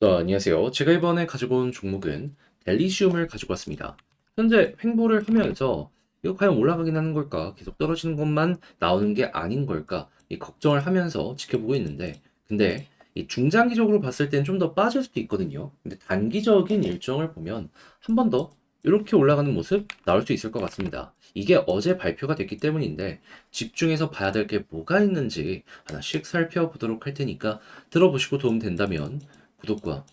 안녕하세요. 제가 이번에 가지고 온 종목은 델리시움을 가지고 왔습니다. 현재 횡보를 하면서 이거 과연 올라가긴 하는 걸까? 계속 떨어지는 것만 나오는 게 아닌 걸까? 이 걱정을 하면서 지켜보고 있는데, 근데 이 중장기적으로 봤을 땐 좀 더 빠질 수도 있거든요. 근데 단기적인 일정을 보면 한 번 더 이렇게 올라가는 모습 나올 수 있을 것 같습니다. 이게 어제 발표가 됐기 때문인데 집중해서 봐야 될 게 뭐가 있는지 하나씩 살펴보도록 할 테니까 들어보시고 도움 된다면 구독과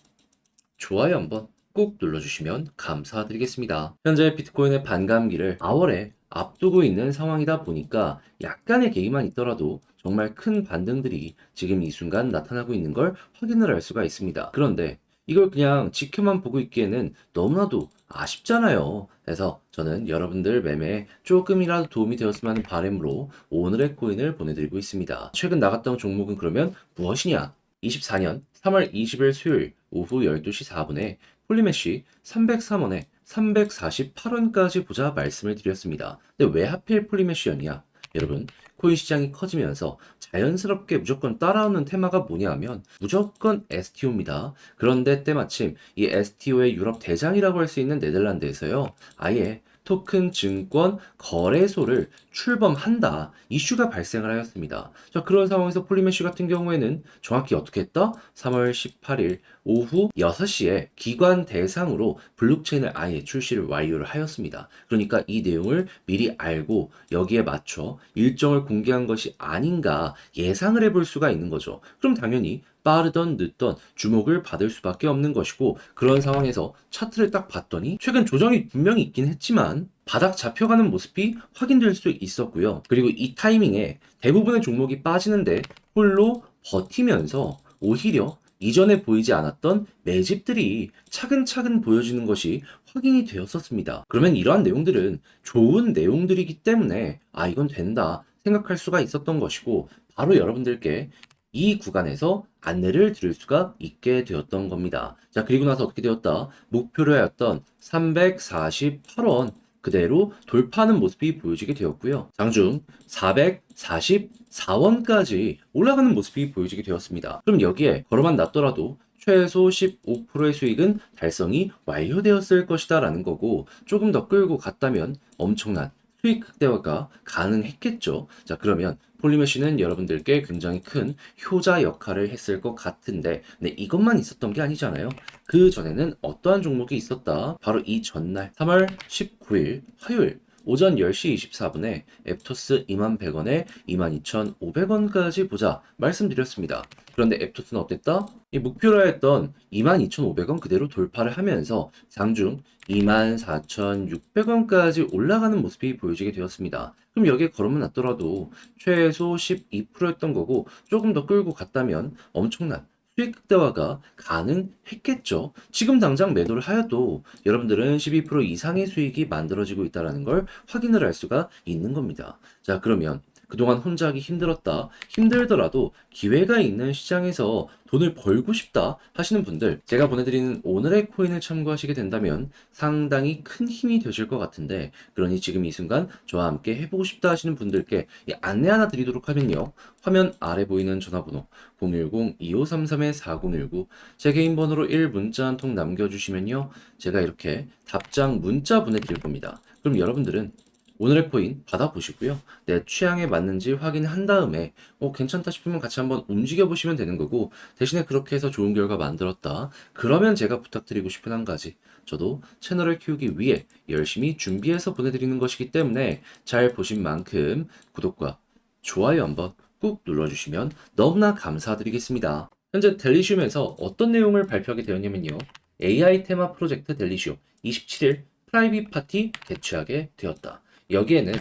좋아요 한번 꼭 눌러주시면 감사드리겠습니다. 현재 비트코인의 반감기를 4월에 앞두고 있는 상황이다 보니까 약간의 개입만 있더라도 정말 큰 반등들이 지금 이 순간 나타나고 있는 걸 확인을 할 수가 있습니다. 그런데 이걸 그냥 지켜만 보고 있기에는 너무나도 아쉽잖아요. 그래서 저는 여러분들 매매에 조금이라도 도움이 되었으면 하는 바람으로 오늘의 코인을 보내드리고 있습니다. 최근 나갔던 종목은 그러면 무엇이냐? 24년 3월 20일 수요일 오후 12시 4분에 폴리메쉬 303원에 348원까지 보자 말씀을 드렸습니다. 근데 왜 하필 폴리메쉬였냐? 여러분, 코인 시장이 커지면서 자연스럽게 무조건 따라오는 테마가 뭐냐 하면 무조건 STO입니다. 그런데 때마침 이 STO의 유럽 대장이라고 할 수 있는 네덜란드에서요. 아예 토큰 증권 거래소를 출범한다. 이슈가 발생을 하였습니다. 자, 그런 상황에서 폴리메쉬 같은 경우에는 정확히 어떻게 했다? 3월 18일 오후 6시에 기관 대상으로 블록체인을 아예 출시를 완료를 하였습니다. 그러니까 이 내용을 미리 알고 여기에 맞춰 일정을 공개한 것이 아닌가 예상을 해볼 수가 있는 거죠. 그럼 당연히 빠르던 늦던 주목을 받을 수밖에 없는 것이고, 그런 상황에서 차트를 딱 봤더니 최근 조정이 분명히 있긴 했지만 바닥 잡혀가는 모습이 확인될 수 있었고요. 그리고 이 타이밍에 대부분의 종목이 빠지는데 홀로 버티면서 오히려 이전에 보이지 않았던 매집들이 차근차근 보여지는 것이 확인이 되었었습니다. 그러면 이러한 내용들은 좋은 내용들이기 때문에 이건 된다 생각할 수가 있었던 것이고, 바로 여러분들께 이 구간에서 안내를 드릴 수가 있게 되었던 겁니다. 자, 그리고 나서 어떻게 되었다? 목표로 하였던 348원 그대로 돌파하는 모습이 보여지게 되었고요. 장중 444원까지 올라가는 모습이 보여지게 되었습니다. 그럼 여기에 걸어만 놨더라도 최소 15%의 수익은 달성이 완료되었을 것이다 라는 거고, 조금 더 끌고 갔다면 엄청난 수익 극대화가 가능했겠죠. 자, 그러면 폴리메쉬는 여러분들께 굉장히 큰 효자 역할을 했을 것 같은데, 네, 이것만 있었던 게 아니잖아요. 그 전에는 어떠한 종목이 있었다? 바로 이 전날 3월 19일 화요일 오전 10시 24분에 앱토스 21,100원에 22,500원까지 보자 말씀드렸습니다. 그런데 앱토스는 어땠다? 이 목표로 했던 22,500원 그대로 돌파를 하면서 장중 24,600원까지 올라가는 모습이 보여지게 되었습니다. 그럼 여기에 걸으면 놨더라도 최소 12%였던 거고, 조금 더 끌고 갔다면 엄청난 수익 극대화가 가능했겠죠. 지금 당장 매도를 하여도 여러분들은 12% 이상의 수익이 만들어지고 있다는 걸 확인을 할 수가 있는 겁니다. 자, 그러면 그동안 혼자 하기 힘들었다, 힘들더라도 기회가 있는 시장에서 돈을 벌고 싶다 하시는 분들, 제가 보내드리는 오늘의 코인을 참고하시게 된다면 상당히 큰 힘이 되실 것 같은데, 그러니 지금 이 순간 저와 함께 해보고 싶다 하시는 분들께 이 안내 하나 드리도록 하면요. 화면 아래 보이는 전화번호 010-2533-4019, 제 개인 번호로 1문자 한 통 남겨주시면요. 제가 이렇게 답장 문자 보내드릴 겁니다. 그럼 여러분들은 오늘의 코인 받아보시고요. 내 취향에 맞는지 확인한 다음에 괜찮다 싶으면 같이 한번 움직여 보시면 되는 거고, 대신에 그렇게 해서 좋은 결과 만들었다, 그러면 제가 부탁드리고 싶은 한 가지, 저도 채널을 키우기 위해 열심히 준비해서 보내드리는 것이기 때문에 잘 보신 만큼 구독과 좋아요 한번 꾹 눌러주시면 너무나 감사드리겠습니다. 현재 델리시움에서 어떤 내용을 발표하게 되었냐면요. AI 테마 프로젝트 델리시움 27일 프라이빗 파티 개최하게 되었다. 여기에는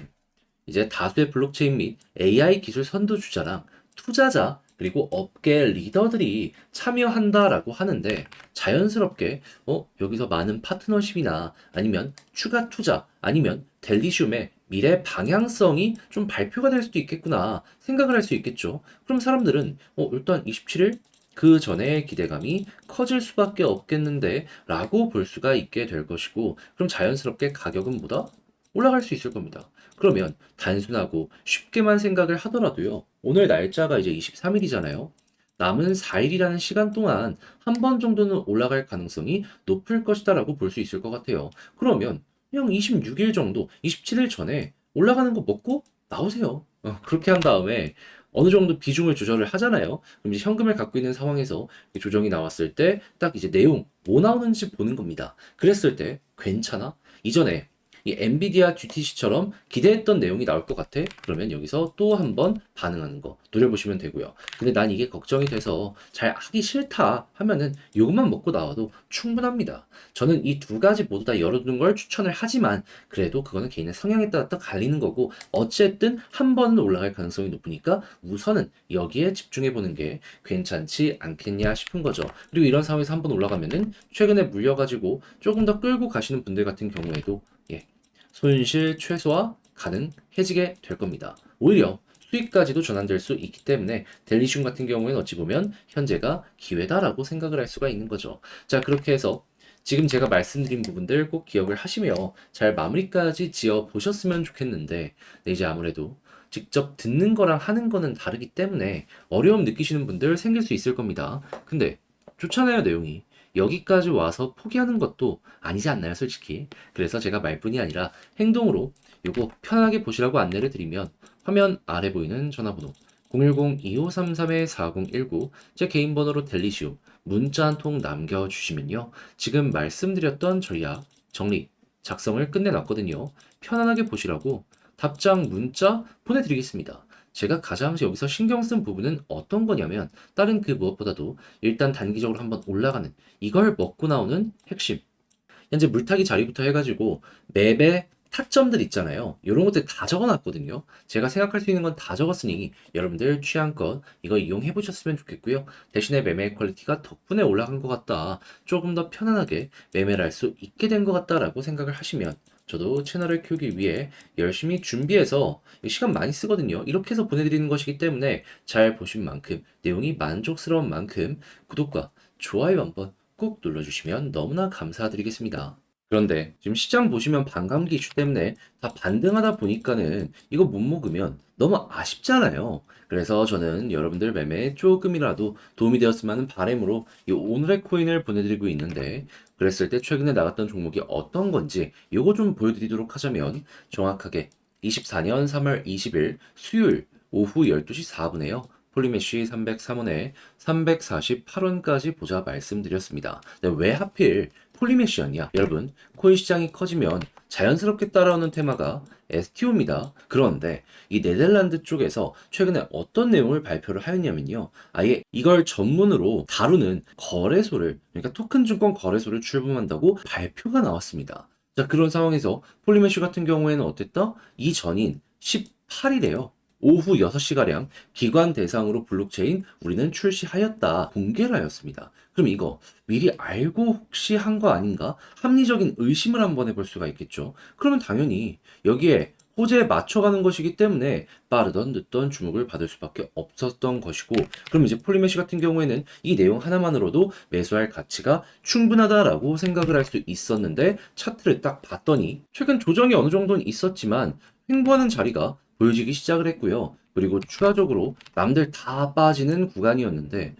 이제 다수의 블록체인 및 AI 기술 선두주자랑 투자자 그리고 업계 리더들이 참여한다라고 하는데, 자연스럽게 여기서 많은 파트너십이나 아니면 추가 투자 아니면 델리시움의 미래 방향성이 좀 발표가 될 수도 있겠구나 생각을 할 수 있겠죠. 그럼 사람들은 일단 27일 그 전에 기대감이 커질 수밖에 없겠는데 라고 볼 수가 있게 될 것이고, 그럼 자연스럽게 가격은 보다 올라갈 수 있을 겁니다. 그러면 단순하고 쉽게만 생각을 하더라도요. 오늘 날짜가 이제 23일이잖아요. 남은 4일이라는 시간 동안 한 번 정도는 올라갈 가능성이 높을 것이다라고 볼 수 있을 것 같아요. 그러면 그냥 26일 정도, 27일 전에 올라가는 거 먹고 나오세요. 그렇게 한 다음에 어느 정도 비중을 조절을 하잖아요. 그럼 이제 현금을 갖고 있는 상황에서 조정이 나왔을 때 딱 이제 내용 뭐 나오는지 보는 겁니다. 그랬을 때 괜찮아? 이전에 이 엔비디아 GTC처럼 기대했던 내용이 나올 것 같아? 그러면 여기서 또 한 번 반응하는 거 노려보시면 되고요. 근데 난 이게 걱정이 돼서 잘 하기 싫다 하면은 요것만 먹고 나와도 충분합니다. 저는 이 두 가지 모두 다 열어두는 걸 추천을 하지만 그래도 그거는 개인의 성향에 따라 또 갈리는 거고 어쨌든 한 번은 올라갈 가능성이 높으니까 우선은 여기에 집중해 보는 게 괜찮지 않겠냐 싶은 거죠. 그리고 이런 상황에서 한 번 올라가면은 최근에 물려가지고 조금 더 끌고 가시는 분들 같은 경우에도 예, 손실 최소화 가능해지게 될 겁니다. 오히려 수익까지도 전환될 수 있기 때문에 델리슘 같은 경우에는 어찌 보면 현재가 기회다라고 생각을 할 수가 있는 거죠. 자, 그렇게 해서 지금 제가 말씀드린 부분들 꼭 기억을 하시며 잘 마무리까지 지어 보셨으면 좋겠는데 네, 이제 아무래도 직접 듣는 거랑 하는 거는 다르기 때문에 어려움 느끼시는 분들 생길 수 있을 겁니다. 근데 좋잖아요, 내용이. 여기까지 와서 포기하는 것도 아니지 않나요, 솔직히? 그래서 제가 말뿐이 아니라 행동으로 요거 편하게 보시라고 안내를 드리면 화면 아래 보이는 전화번호 010-2533-4019 제 개인 번호로 델리시움 문자 한 통 남겨주시면요. 지금 말씀드렸던 전략 정리 작성을 끝내놨거든요. 편안하게 보시라고 답장 문자 보내드리겠습니다. 제가 가장 여기서 신경 쓴 부분은 어떤 거냐면 다른 그 무엇보다도 일단 단기적으로 한번 올라가는 이걸 먹고 나오는 핵심 현재 물타기 자리부터 해가지고 맵의 타점들 있잖아요. 이런 것들 다 적어놨거든요. 제가 생각할 수 있는 건 다 적었으니 여러분들 취향껏 이거 이용해 보셨으면 좋겠고요. 대신에 매매 퀄리티가 덕분에 올라간 것 같다. 조금 더 편안하게 매매를 할 수 있게 된 것 같다라고 생각을 하시면 저도 채널을 키우기 위해 열심히 준비해서 시간 많이 쓰거든요. 이렇게 해서 보내드리는 것이기 때문에 잘 보신 만큼 내용이 만족스러운 만큼 구독과 좋아요 한번 꾹 눌러주시면 너무나 감사드리겠습니다. 그런데 지금 시장 보시면 반감기 이슈 때문에 다 반등하다 보니까는 이거 못 먹으면 너무 아쉽잖아요. 그래서 저는 여러분들 매매에 조금이라도 도움이 되었으면 하는 바람으로 이 오늘의 코인을 보내드리고 있는데 그랬을 때 최근에 나갔던 종목이 어떤 건지 이거 좀 보여드리도록 하자면 정확하게 24년 3월 20일 수요일 오후 12시 4분에요. 폴리메쉬 303원에 348원까지 보자 말씀드렸습니다. 네, 왜 하필 폴리메쉬였냐? 여러분, 코인 시장이 커지면 자연스럽게 따라오는 테마가 STO입니다. 그런데 이 네덜란드 쪽에서 최근에 어떤 내용을 발표를 하였냐면요. 아예 이걸 전문으로 다루는 거래소를, 그러니까 토큰 증권 거래소를 출범한다고 발표가 나왔습니다. 자, 그런 상황에서 폴리메쉬 같은 경우에는 어땠다? 이 전인 18일에요. 오후 6시가량 기관 대상으로 블록체인 우리는 출시하였다 공개를 하였습니다. 그럼 이거 미리 알고 혹시 한 거 아닌가? 합리적인 의심을 한번 해볼 수가 있겠죠. 그러면 당연히 여기에 호재에 맞춰가는 것이기 때문에 빠르던 늦던 주목을 받을 수밖에 없었던 것이고 그럼 이제 폴리메시 같은 경우에는 이 내용 하나만으로도 매수할 가치가 충분하다라고 생각을 할 수 있었는데 차트를 딱 봤더니 최근 조정이 어느 정도는 있었지만 횡보하는 자리가 보여지기 시작을 했고요. 그리고 추가적으로 남들 다 빠지는 구간이었는데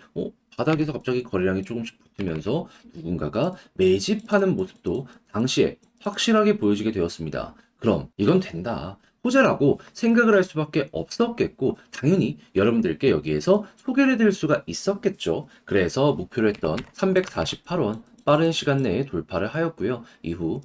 바닥에서 갑자기 거래량이 조금씩 붙으면서 누군가가 매집하는 모습도 당시에 확실하게 보여지게 되었습니다. 그럼 이건 된다. 호재라고 생각을 할 수밖에 없었겠고 당연히 여러분들께 여기에서 소개를 해드릴 수가 있었겠죠. 그래서 목표로 했던 348원 빠른 시간 내에 돌파를 하였고요. 이후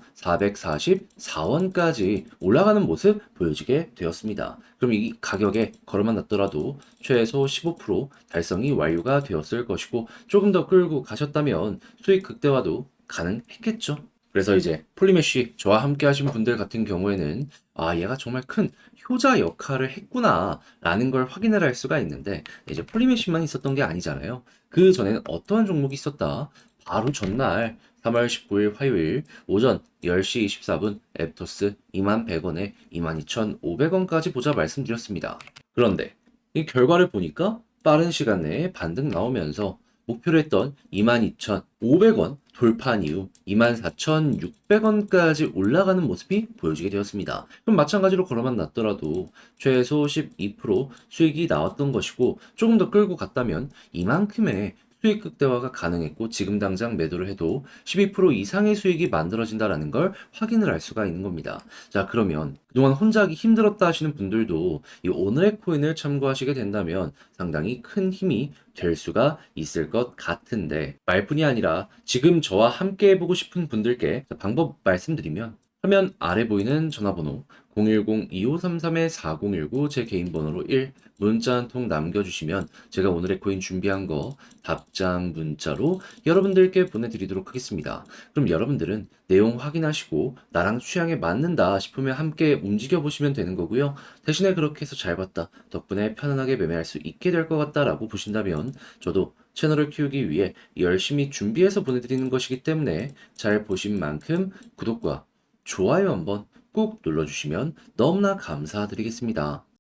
444원까지 올라가는 모습 보여지게 되었습니다. 그럼 이 가격에 걸어만 놨더라도 최소 15% 달성이 완료가 되었을 것이고 조금 더 끌고 가셨다면 수익 극대화도 가능했겠죠. 그래서 이제 폴리메쉬 저와 함께 하신 분들 같은 경우에는 아 얘가 정말 큰 효자 역할을 했구나 라는 걸 확인을 할 수가 있는데 이제 폴리메쉬만 있었던 게 아니잖아요. 그 전에는 어떠한 종목이 있었다. 바로 전날 3월 19일 화요일 오전 10시 24분 앱토스 21,100원에 22,500원까지 보자 말씀드렸습니다. 그런데 이 결과를 보니까 빠른 시간 내에 반등 나오면서 목표로 했던 22,500원 돌파한 이후 24,600원까지 올라가는 모습이 보여지게 되었습니다. 그럼 마찬가지로 걸어만 놨더라도 최소 12% 수익이 나왔던 것이고 조금 더 끌고 갔다면 이만큼의 수익 극대화가 가능했고 지금 당장 매도를 해도 12% 이상의 수익이 만들어진다라는 걸 확인을 할 수가 있는 겁니다. 자, 그러면 그동안 혼자 하기 힘들었다 하시는 분들도 이 오늘의 코인을 참고하시게 된다면 상당히 큰 힘이 될 수가 있을 것 같은데 말뿐이 아니라 지금 저와 함께 해보고 싶은 분들께 방법 말씀드리면 화면 아래 보이는 전화번호 010-2533-4019 제 개인 번호로 1 문자 한 통 남겨주시면 제가 오늘의 코인 준비한 거 답장 문자로 여러분들께 보내드리도록 하겠습니다. 그럼 여러분들은 내용 확인하시고 나랑 취향에 맞는다 싶으면 함께 움직여 보시면 되는 거고요. 대신에 그렇게 해서 잘 봤다, 덕분에 편안하게 매매할 수 있게 될 것 같다라고 보신다면 저도 채널을 키우기 위해 열심히 준비해서 보내드리는 것이기 때문에 잘 보신 만큼 구독과 좋아요 한번 꾹 눌러주시면 너무나 감사드리겠습니다.